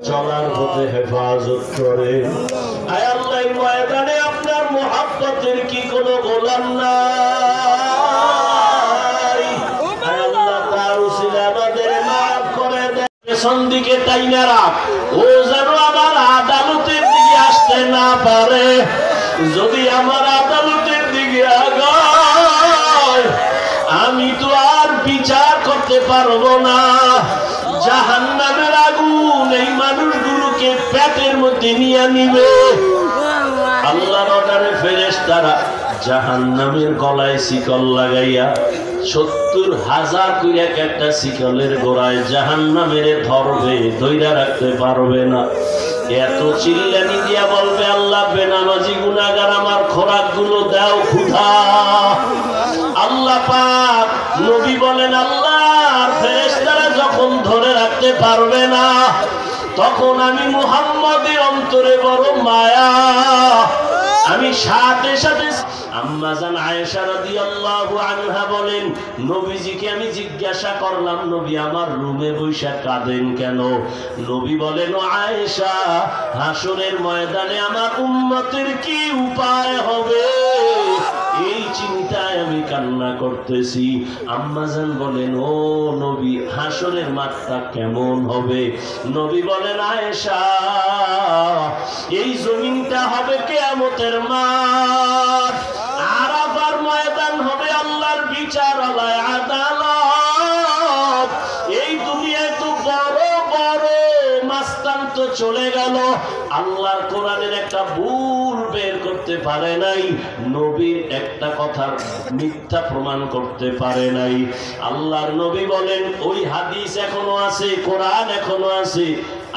চলার পথে হেফাজত করে। আয় আল্লাহ, এই ময়দানে আপনার মুহাব্বতের কি কোনো গোলাম নাই? আয় আল্লাহ, তার উসিলায় আমাদের মাফ করে দেন। পেছন দিকে টাইনা রাখ, ও যেন আমার আদালতের দিকে আসতে না পারে। যদি আমার আদালতের দিকে আগায়, আমি তো আর বিচার করতে পারবো না। জাহান্নামের আগুন এই মানুষগুলোকে পেটের মধ্যে নিয়ে নিবে। আল্লাহর অর্ডারে ফেরেশতারা জাহান্নামের গলায় শিকল লাগাইয়া ৭০,০০০ কইরা একটা শিকলের গোড়ায় জাহান্নামের ধরবে, ধইরা রাখতে পারবে না। এত চিল্লানি দিয়া বলবে, আল্লাহ বেনামাজি গুনাহগার আমার খোরাকগুলো দাও ক্ষুধা। আল্লাহ পাক নবী বলেন, আল্লাহর ফেরেশতারা যখন ধরে রাখতে পারবে না, তখন আমি মুহাম্মদের অন্তরে বড় মায়া, আমি সাথে সাথে। আম্মা জান আয়েশা রাদিয়াল্লাহু আনহা বলেন, নবীজিকে আমি জিজ্ঞাসা করলাম, নবী আমার রুমে বসে কাঁদেন কেন? নবী বলেন, ও আয়েশা, হাসরের ময়দানে আমার উম্মতের কি উপায় হবে, এই চিন্তায় আমি কান্না করতেছি। আম্মা জান বলেন, ও নবী, হাসরের মাঠটা কেমন হবে? নবী বলেন, আয়েশা, এই জমিনটা হবে কিয়ামতের মাঠ, আরাফার ময়দান হবে আল্লাহর বিচারালয়, আদালত। এই দুনিয়ায় তো বড় বড় মাস্তান তো চলে গেল, আল্লাহর কোরআনের একটা ভুল বের করতে পারে নাই, নবীর একটা কথা মিথ্যা প্রমাণ করতে পারে নাই। আল্লাহর নবী বলেন, ওই হাদিস এখনো আছে, কোরআন এখনো আছে।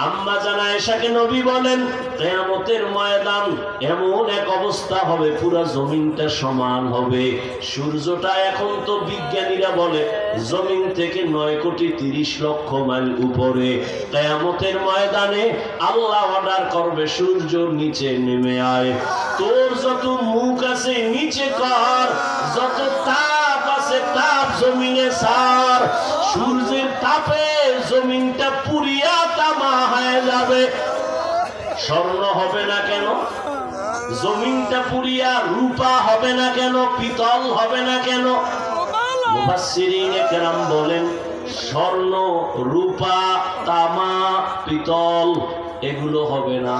আম্মা জান আয়েশাকে নবী বলেন, কিয়ামতের ময়দান এমন এক অবস্থা হবে, পুরো জমিনটা সমান হবে। সূর্যটা এখন তো বিজ্ঞানীরা বলে জমিন থেকে 9,30,00,000 মাইল উপরে। কিয়ামতের ময়দানে আল্লাহ অর্ডার করবে, সূর্য নিচে নেমে আয়, তোর যত মুখ আছে নিচে কর, যত তাপ আছে তাপ জমিনে ছাড়। সূর্যের তাপে জমিনটা পুরিয়া তামা হয়ে যাবে। স্বর্ণ হবে না কেন? জমিনটা পুরিয়া রূপা হবে না কেন? পিতল হবে না কেন? মুফাসসিরিনে কেরাম বলেন, স্বর্ণ, রূপা, তামা, পিতল এগুলো হবে না।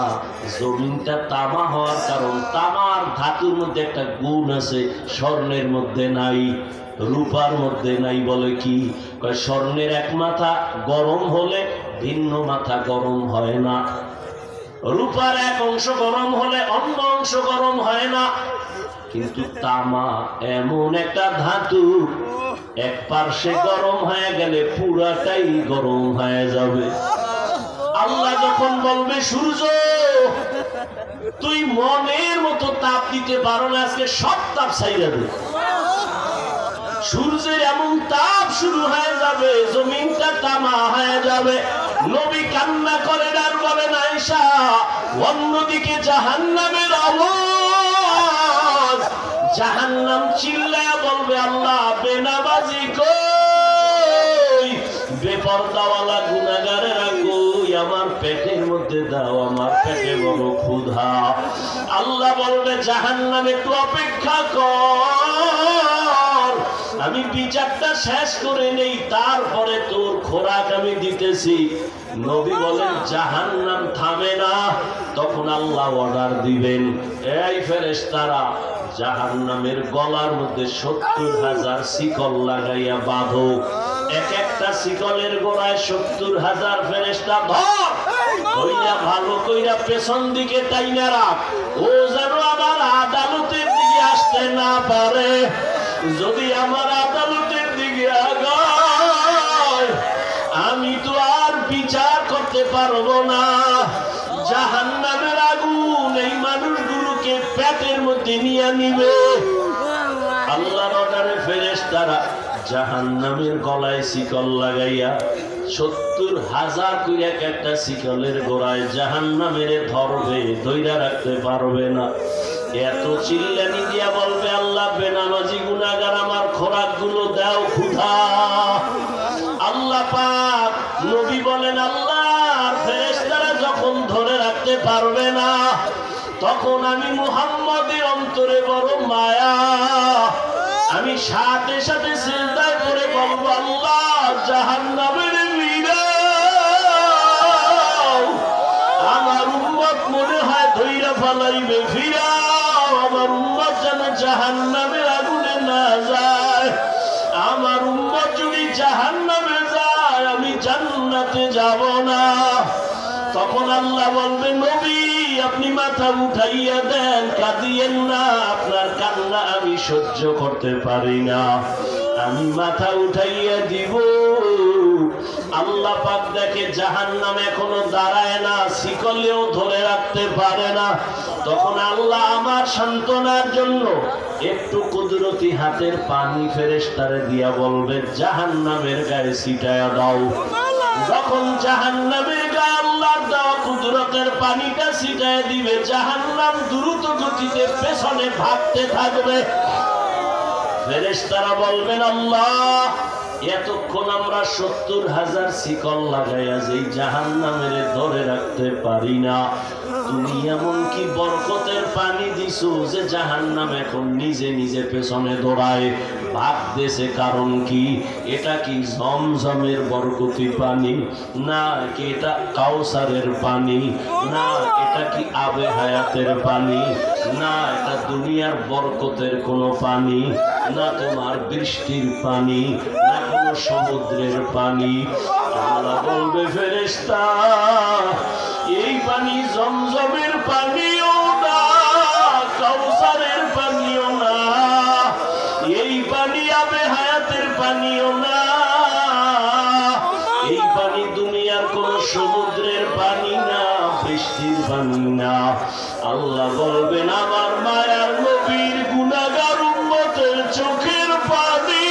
জমিনটা তামা হওয়ার কারণ, তামার ধাতুর মধ্যে একটা গুণ আছে, স্বর্ণের মধ্যে নাই, রূপার মধ্যে নাই। বলে কি? স্বর্ণের এক মাথা গরম হলে ভিন্ন মাথা গরম হয় না, রূপার এক অংশ গরম হলে অন্য অংশ গরম হয় না। কিন্তু তামা এমন একটা ধাতু, এক পার্শ্বে গরম হয়ে গেলে পুরাটাই গরম হয়ে যাবে। আল্লাহ যখন বলবে, সূর্য তুই মনের মতো তাপ দিতে পারো না, আজকে সব তাপ ছাইড়া দে। সূর্যের এমন তাপ শুরু হয়ে যাবে, জমিনটা তামা হয়ে যাবে। নবী কান্না করেন আর বলেন, আয়েশা, অন্যদিকে জাহান্নামের আওয়াজ, জাহান্নাম চিল্লায়া বলবে, আল্লাহ বেনামাজি কই, বেপরদাওয়ালা গুনাহগারেরা কই, আমার পেটের মধ্যে দাও, আমার পেটে বড় ক্ষুধা। আল্লাহ বলবে, জাহান্নাম একটু অপেক্ষা কর, আমি বিচারটা শেষ করে নেই, তারপরে তোর খোরাক আমি দিতেছি। নবী বলেন, জাহান্নাম থামে না, তখন আল্লাহ অর্ডার দিবেন, এই ফেরেশতারা জাহান্নামের গলার মধ্যে ৭০,০০০ শিকল লাগাইয়া বাঁধো। এক একটা শিকলের গোড়ায় ৭০,০০০ ফেরেশতা ধর, কইরা ভালো কইরা পেছন দিকে টাইনা রাখ, ও যেন আমার আদালতের দিকে আসতে না পারে। যদি আমার আদালতের দিকে আগায়, আমি তো আর বিচার করতে পারবো না। জাহান্নামের আগুন এই মানুষগুলোকে পেটের মধ্যে নিয়ে নিবে। আল্লাহর অর্ডারে ফেরেশতারা জাহান্নামের গলায় শিকল লাগাইয়া ৭০,০০০ কইরা একটা শিকলের গোড়ায় জাহান্নামের ধরবে, ধইরা রাখতে পারবে না। এত চিল্লানি দিয়া বলবে, আল্লাহ বেনামাজি গুনাহগার আমার খোরাকগুলো দাও ক্ষুধা। আল্লাহ পাক নবী বলেন, আল্লাহর ফেরেশতারা করতে পারবে না। তখন আমি মুহাম্মদের অন্তরে বড় মায়া, আমি সাথে সাথে সিজদায় পড়ে বলবো, আল্লাহ জাহান্নামের ফিরাও, আমার উম্মত মনে হয় ধইরা ফালাইবে, ফিরাও, আমার উম্মত যেন জাহান্নামের আগুনে না যায়। আমার উম্মত যদি জাহান্নামে যায় আমি জান্নাতে যাব না। তখন আল্লাহ বলবে, নবী আপনি মাথা উঠাইয়া দেন, কাঁদিয়েন না, আপনার কান্না আমি সহ্য করতে পারি না। আমি মাথা উঠাইয়া দিব। আল্লাহ পাক দেখে জাহান্নাম এখনো দাঁড়ায় না, শিকলেও ধরে রাখতে পারে না। তখন আল্লাহ আমার সান্ত্বনার জন্য একটু কুদরতি হাতের পানি ফেরেশতারে দিয়া বলবে, জাহান্নামের গায়ে ছিটায়া দাও। যখন জাহান্নামের গায়ে আল্লাহর দেওয়া কুদরতের পানিটা ছিটায় দিবে, জাহান্নাম দ্রুত গতিতে পেছনে ভাগতে থাকবে। ফেরেশতারা বলবেন, আল্লাহ এতক্ষণ আমরা 70,000 শিকল লাগাইয়া যেই জাহান্নামের ধরে রাখতে পারি না, তুমি এমন কি বরকতের পানি দিছো যে জাহান্নাম এখন নিজে নিজে পেছনে দৌড়ায় ভাগতেছে? কারণ কি? এটা কি জমজমের বরকতি পানি? না কি এটা কাউসারের পানি? না এটা কি আবে হায়াতের পানি? না এটা দুনিয়ার বরকতের কোনো পানি? না তোমার বৃষ্টির পানি? না কোনো সমুদ্রের পানি? আল্লাহ বলবে, ফেরেশতা এই পানি জমজমের পানিও না, কাউসারের পানিও না, এই পানি আবে হায়াতের পানিও না, এই পানি দুনিয়ার কোন সমুদ্রের পানি না, বৃষ্টির পানি না। আল্লাহ বলবেন, আমার মায়ার নবীর গুনাহগার উম্মতের চোখের পানি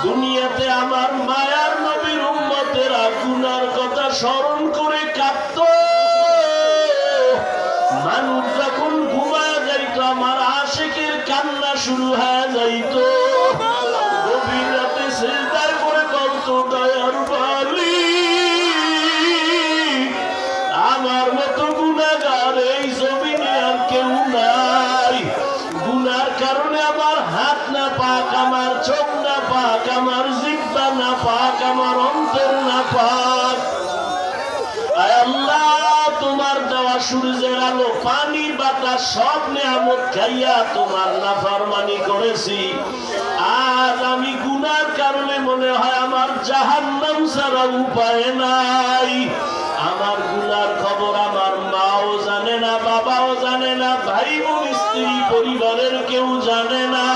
দুনিয়াতে আমার মায়ার নবীর উম্মতেরা গুনার কথা স্মরণ করে কাঁদত। মানুষ যখন ঘুমায় যাইত আমার আশিকের কান্না শুরু হয়ে যাইত। গভীর রাতে সিজদায় করে বলতো, দয়ার মালিক আমার মতো গুনাহগার এই জমিনে আর কেউ নাই। গুনার কারণে আমার হাত না পাক, আমার চোখ না পাক, আমার জিহ্বা না পাক, আমার অন্তর না পাক। আয় আল্লাহ, তোমার দেওয়া সূর্যের আলো, পানি, বাতাস সব নিয়ামত খাইয়া তোমার নাফরমানি করেছি। আজ আমি গুনার কারণে মনে হয় আমার জাহান্নাম ছাড়া উপায় নাই। আমার গুনার খবর আমার মাও জানে না, বাবাও জানে না, ভাই বোন স্ত্রী পরিবারের কেউ জানে না।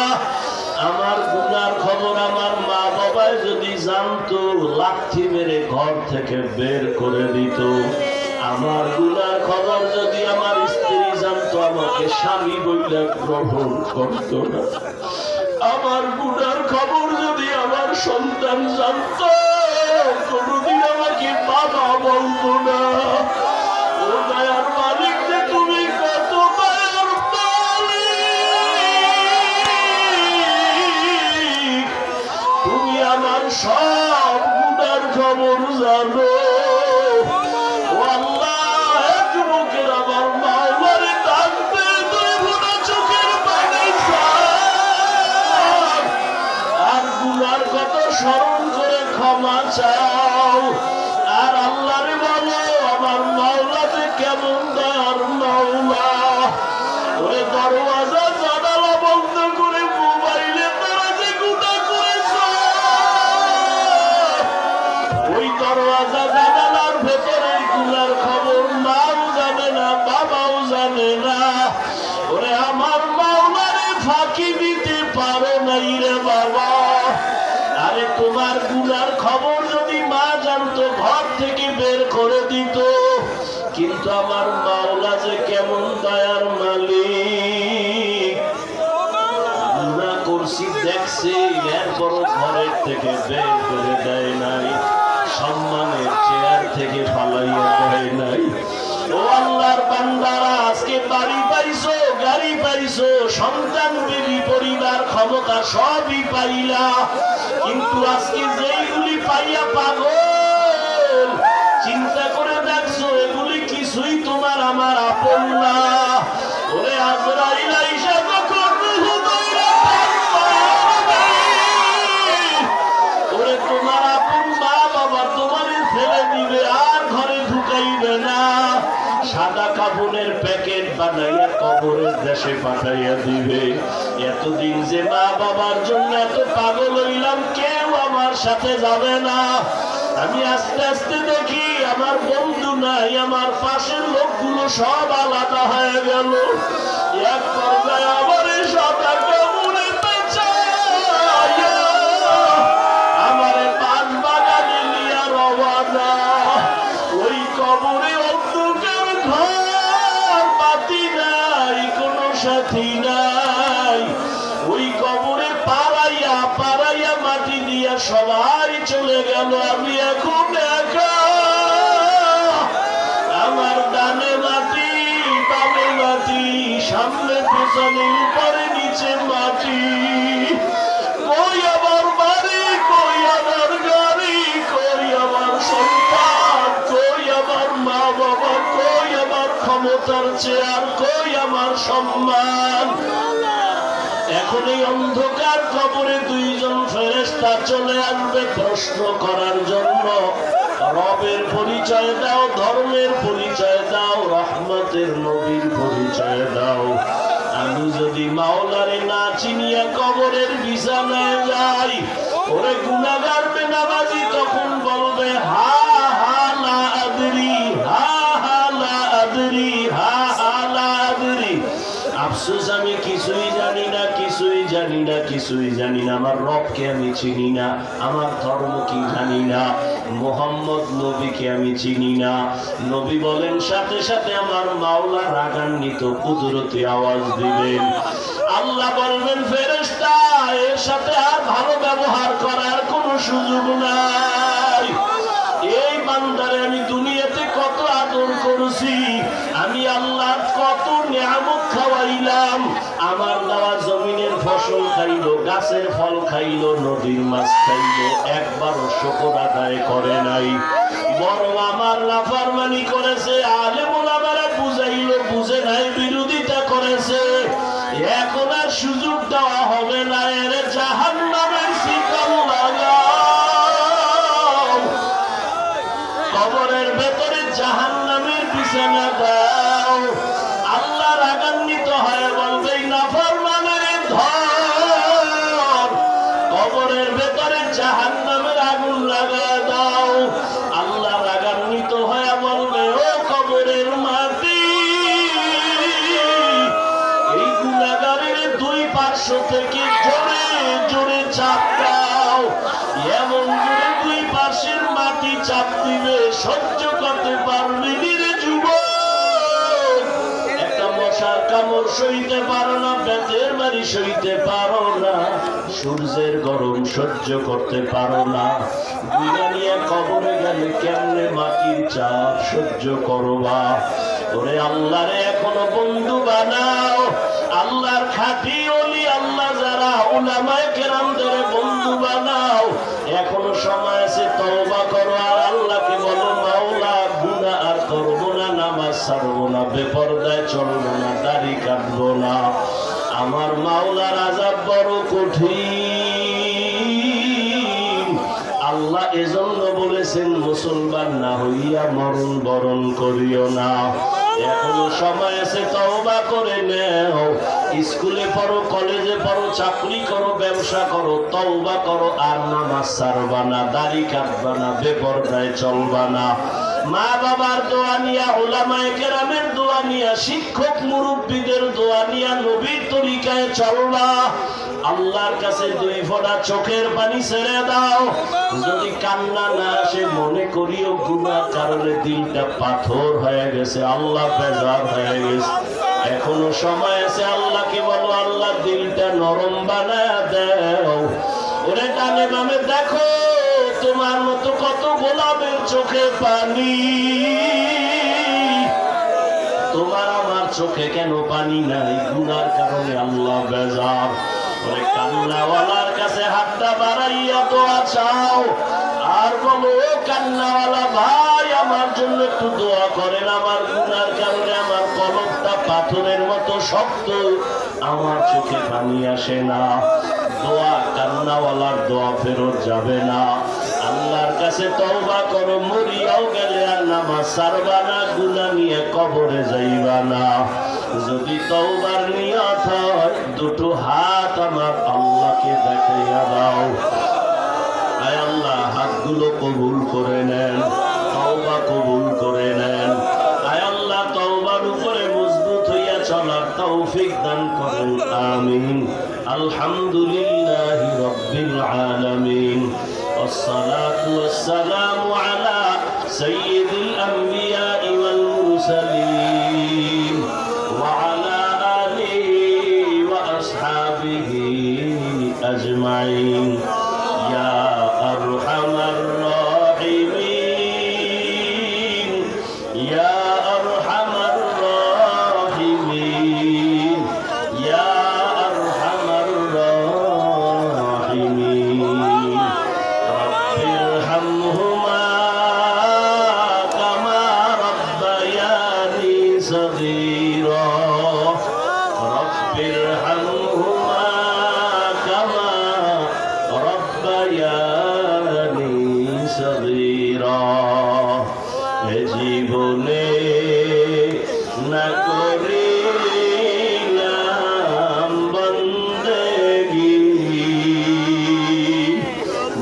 আমার গুনার খবর আমার মা বাবাই যদি জানতো, লাথি মেরে ঘর থেকে বের করে দিত। আমার গুনার খবর যদি আমার স্ত্রী জানতো, আমাকে স্বামী বইলে গ্রহণ করত না। আমার গুনার খবর যদি আমার সন্তান জানতো, কোনদিন আমাকে বাবা বলতো না। ও দয়ার মালিক যে তুমি কত দয়ার মালিক, তুমি আমার সব গুনার খবর জানো। ও আল্লাহ, যুবকের আমার মাওলারে ডাকতে দুই ফোঁটা চোখের পানি চাও, আর গুনার কত স্মরণ করে ক্ষমা চাও। আর আল্লাহরে বলো, আমার মাওলা যে কেমন দয়ার মাওলা। ওরে দরওয়াজা জানালা বন্ধ করে মোবাইলে তারা যে গুনাহ করেছ, ওই দরওয়াজা জানালার ভেতরে গুনার খবর মাও জানে না, বাবাও জানে না। ওরে আমার মাওলারে ফাঁকি দিতে পারো নাই রে বাবা। আরে তোমার গুনার খবর যদি মা জানতো, ঘর থেকে বের করে দিত। কিন্তু আমার মাওলা যে কেমন দয়ার মালিক, গুনাহ করছি দেখছি, এরপরও ঘরের থেকে বের করে দেয় নাই, সম্মানের চেয়ার থেকে ফালাইয়া দেয় নাই। ও আল্লাহর বান্দারা, আজকে বাড়ি পাইছো, গাড়ি পাইছো, সন্তান, বিবি, পরিবার, ক্ষমতা সবই পাইলা, কিন্তু আজকে যেইগুলি পাইয়া পাগল, কবরের দেশে পাঠাইয়া দিবে। এতদিন যে মা বাবার জন্য এত পাগল হইলাম, কেউ আমার সাথে যাবে না। আমি আস্তে আস্তে দেখি আমার বন্ধু নাই, আমার পাশের লোকগুলো সব আলাদা হয়ে গেল। এক পর্যায়ে আমার সদাকে মুড়িতে চাইয়া আমারে পান বাগানে নিয়ে রওনা। ওই কবরে অন্ধকার ঘর, বাতি নাই, কোনো সাথী নাই। ওই কবরে পাড়াইয়া পাড়াইয়া মাটি দিয়া সবাই চলে গেল, আমি এখন একা। আমার ডানে মাটি, বামে মাটি, সামনে পেছনে উপরে নিচে মাটি। কই আমার বাড়ি, কই আমার গাড়ি, কই আমার সন্তান, কই আমার মা বাবা, কই আমার ক্ষমতার চেয়ার, কই আমার সম্মান। এখন এই অন্ধকার কবরে দুইজন ফেরেশতা চলে আসবে প্রশ্ন করার জন্য। রবের পরিচয় দাও, ধর্মের পরিচয় দাও, রহমতের নবীর পরিচয় দাও। আমি যদি মাওলারে না চিনিয়া কবরের বিছানায় যাই, ওরে গুনাহগার বেনামাজি তখন বলবে হা হা লা আদরি, হা হা লা আদরি, হা হা লা আদরি। আফসোস, আমি কিছুই জানি না, কিছুই জানি না, কিছুই জানি না। আমার রবকে আমি চিনি না, আমার ধর্ম কি জানি না, মুহাম্মদ নবীকে আমি চিনি না। নবী বলেন সাথে সাথে আমার মাওলা রাগান্বিত কুদরতি আওয়াজ দিবেন। আল্লাহ বলবেন ফেরেশতা, এর সাথে আর ভালো ব্যবহার করার কোনো সুযোগ নাই। এই বান্দারে আমি দুনিয়াতে কত আদর করছি, আমি আল্লাহ কত নিয়ামত খাওয়াইলাম। আমার দেওয়া জমিনের ফসল খাইলো, গাছের ফল খাইলো, নদীর মাছ খাইলো, একবারও শুকর আদায় করে নাই। বরং আমার নাফরমানি করেছে, আলেম ওলামারা বুঝাইলো, বুঝে নাই, বিরোধিতা করেছে। এখন আর সুযোগ দেওয়া হবে না, এর জাহান্নামের শিকল লাগাও, কবরের ভেতরে জাহান্নামের বিছানা দাও। আল্লাহ রাগান্বিত হয়ে বলবে নাফরমানের ধর, কবরের ভেতরে জাহান্নামের আগুন লাগায় দাও। আল্লাহ রাগান্বিত হয়ে বলবে ও কবরের মাটি, এই গুনাহগারের দুই পার্শ্ব থেকে জোরে জোরে চাপ দাও। এমন জোরে দুই পাশের মাটি চাপ দিবে, সহ্য করতে পারবি রে যুবক। একটা মশার কামড় সইতে পারো না, বেতের বাড়ি সইতে পারো না, সূর্যের গরম সহ্য করতে পারো না। দুইটা নিয়ে কবরে গেলে কেমনে মাটির চাপ সহ্য করবা? ওরে আল্লাহরে এখনো বন্ধু বানাও, আল্লাহর খাঁটি ওলি, আল্লাহ যারা উলামায়ে কেরামদের বন্ধু বানাও। এখনো সময় আছে, তওবা করো আর আল্লাহকে বলো মাওলা গুনাহ আর করবো না, নামাজ ছাড়বো না, বেপরদায় চলবো না, দাড়ি কাটবো না। আমার মাওলার আযাব বড় কঠিন। আল্লাহ এজন্য বলেছেন মুসলমান না হইয়া মরণ বরণ করিও না। এখনো সময় আছে, তওবা করে নেও। স্কুলে পড়ো, কলেজে পড়ো, চাকরি করো, ব্যবসা করো, তওবা করো আর নামাজ ছাড়বা না, দাড়ি কাটবা না, বেপরদায় চলবা না। মা বাবার দোয়া নিয়া, উলামায়ে কেরামের দোয়া নিয়া, শিক্ষক মুরব্বীদের দোয়া নিয়া নবীর তরিকায় চলবা। আল্লাহর কাছে দুই ফোঁটা চোখের পানি ছেড়ে দাও। যদি কান্না না আসে, মনে করিও গুনার কারণে দিলটা পাথর হয়ে গেছে, আল্লাহ বেজার হয়ে গেছে। এখনো সময় আছে, আল্লাহকে বলো আল্লাহ দিলটা নরম বানায় দাও। ওরে ডানে বামে দেখো, তোমার মতো কত গোলাপের চোখে পানি, তোমার আমার চোখে কেন পানি নাই? গুনার কারণে আল্লাহ বেজার। ওরে কান্নাওয়ালার কাছে হাতটা বাড়াইয়া দোয়া চাও আর বলো ও কান্নাওয়ালা ভাই, আমার জন্য একটু দোয়া করেন। আমার গুনার কারণে আমার কলবটা পাথরের মতো শক্ত, আমার চোখে পানি আসে না। দোয়া কান্নাওয়ালার দোয়া ফেরত যাবে না। আল্লাহর কাছে তওবা করো, মরিয়াও গেলে আর নামাজ ছাড়বা না, গুনাহ নিয়ে কবরে যাইবা না। যদি তওবার নিয়ত হয় দুটো হাত আমার আল্লাহকে দেখাইয়া দাও। আয় আল্লাহ, হাতগুলো কবুল করে নেন, তওবা কবুল করে নেন। আয় আল্লাহ, তওবার উপরে মজবুত হইয়া চলার তৌফিক দান করেন, আমিন। আলহামদুলিল্লাহি রাব্বিল আলামিন। والصلاة والسلام على سيد الأنبياء والمرسلين وعلى آله وأصحابه أجمعين يا أرحم الراحمين يا أرحم الراحمين يا أرحم الراحمين رب ارحمهما كما ربياني صغيرا رب ارحمهما كما ربياني صغيرا এ জীবনে না করিলাম বন্দেগি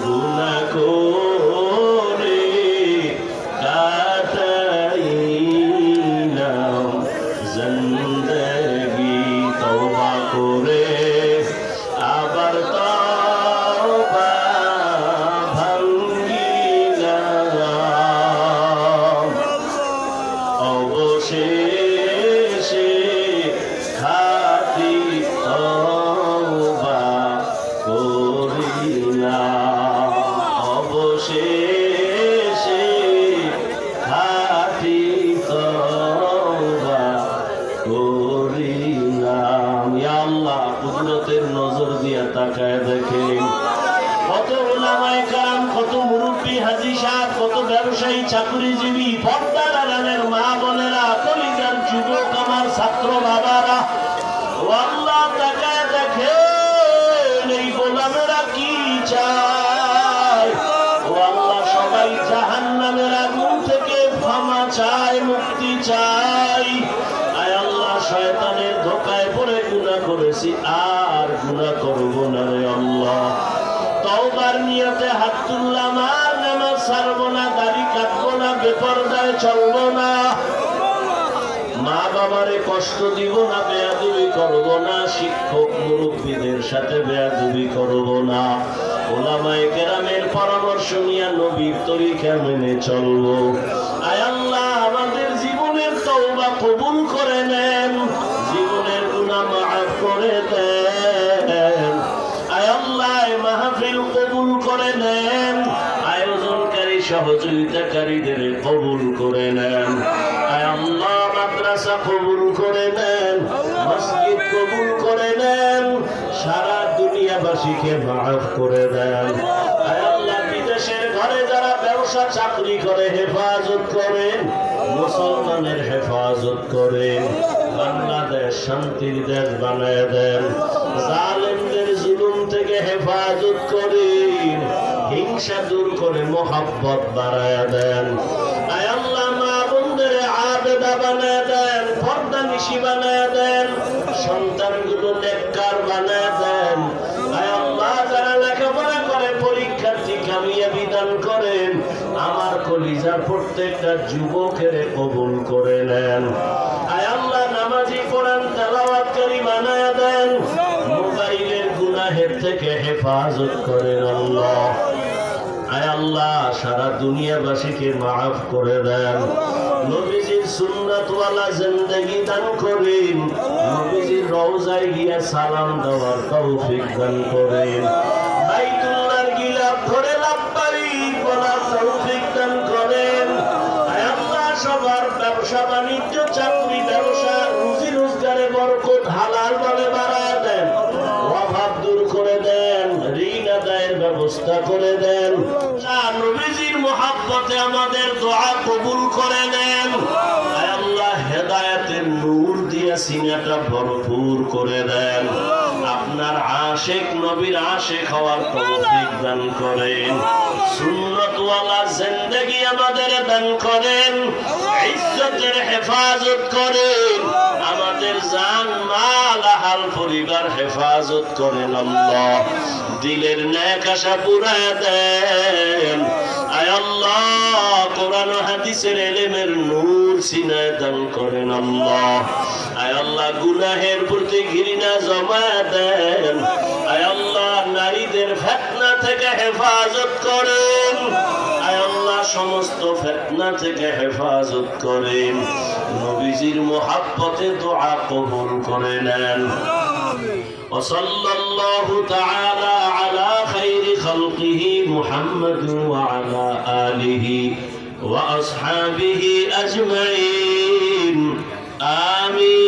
গুনাহ করে কাটাইলাম জিন্দেগি তওবা করে আবার তওবা ভাঙ্গিলাম অবশেষে খাঁটি তওবা করিলাম অবশেষে খাঁটি তওবা করিলাম। ইয়া আল্লাহ, কুদরতের নজর দিয়া তাকায় দেখেন কত উলামায়ে কেরাম, কত মুরব্বী হাজী সাহেব, কত ব্যবসায়ী চাকরিজীবী, পর্দার আড়ালের মা বোনেরা, কলিজার যুবক আমার ছাত্র বাবারা, ও আল্লাহ তাকায় দেখেন এই গোলামেরা কি চায়। ও আল্লাহ, সবাই জাহান্নামের আগুন থেকে ক্ষমা চায়, মুক্তি চায়। আয় আল্লাহ, শয়তানের ধোকায় পড়ে গুনাহ করেছি, আর গুনাহ করব না রে আল্লাহ। তওবার নিয়তে হাত তুললাম, আর নামাজ ছাড়বো না, দাড়ি কাটবো না, বেপরদায় চলবো না, মা বাবারে কষ্ট দিব না, বেয়াদবি করব না, শিক্ষক মুরব্বীদের সাথে বেয়াদবি করব না, উলামায়ে কেরামের পরামর্শ নিয়ে নবীর তরিকা মেনে চলবো। আয় আল্লাহ, আমাদের জীবনের তওবা কবুল করে নেন, জীবনের গুনাহ মাফ করে দেন। আয় আল্লাহ, মাহফিল কবুল করে নেন, আয়োজনকারী সহযোগিতাকারীদের কবুল করে নেন। আয় আল্লাহ, মাদ্রাসা কবুল করে নেন, মসজিদ কবুল করে নেন, সারা দুনিয়াবাসীকে মাফ করে দেন। আয় আল্লাহ, বিদেশের ঘরে যারা ব্যবসা চাকরি করে হেফাজত করেন, মুসলমানের হেফাজত করেন, বাংলাদেশ শান্তির দেশ বানায় দেন, জালেমদের জুলুম থেকে হেফাজত করেন, হিংসা দূর করে মোহাব্বত বাড়ায় দেন। আয় আল্লাহ, মা বোনদের আবেদা বানায় দেন, পর্দানিশী বানায় দেন, সন্তানগুলো নেককার বানায় দেন। আয় আল্লাহ, যারা লেখাপড়া করে পরীক্ষার্থী কামিয়াবি দান করেন, আমার কলিজার প্রত্যেকটা যুবকের কবুল করে নেন। আয় আল্লাহ, নামাজি কোরআন তেলাওয়াতকারী বানায় দেন, মোবাইলের গুনাহের থেকে হেফাজত করেন আল্লাহ। আয় আল্লাহ, সারা দুনিয়াবাসীকে মাফ করে দেন, নবীজির সুন্নাতওয়ালা জিন্দেগি দান করেন, নবীজির রওজায় গিয়া সালাম দেওয়ার তৌফিক দান করেন, বাইতুল্লাহর গিলাফ ধরে লাব্বাইক বলার তৌফিক দান করেন। আয় আল্লাহ, সবার ব্যবসা বাণিজ্য, চাকরি ব্যবসা, রুজি রোজগারে বরকত হালাল ভাবে বাড়ায় দেন, অভাব দূর করে দেন, ঋণ আদায়ের ব্যবস্থা করে দেন। নবীজির মুহাব্বতে আমাদের দোয়া কবুল করে নেন। আয় আল্লাহ, হেদায়েতের নূর দিয়া সিনাটা ভরপুর করে দেন। আপনার আপনার আশিক নবীর আশিক হওয়ার তৌফিক দান করেন, সুন্নতওয়ালা জিন্দেগি আমাদের দান করেন, ইজ্জতের হেফাজত করেন, আমাদের জান মাল আহাল পরিবার হেফাজত করেন আল্লাহ, দিলের নেক আশা পুরায় দেন। আয় আল্লাহ, কোরআন ও হাদিসের ইলমের নূর সিনায় দান করেন আল্লাহ। আয় আল্লাহ, গুনাহের প্রতি ঘৃণা জমা দেন। আয় আল্লাহ, নারীদের ফিতনা থেকে হেফাজত করেন। আয় আল্লাহ, সমস্ত ফিতনা থেকে হেফাজত করেন। নবীজির মুহাব্বতে দোয়া কবুল করে নেন। وصلى الله تعالى على خير خلقه محمد وعلى آله وأصحابه أجمعين آمين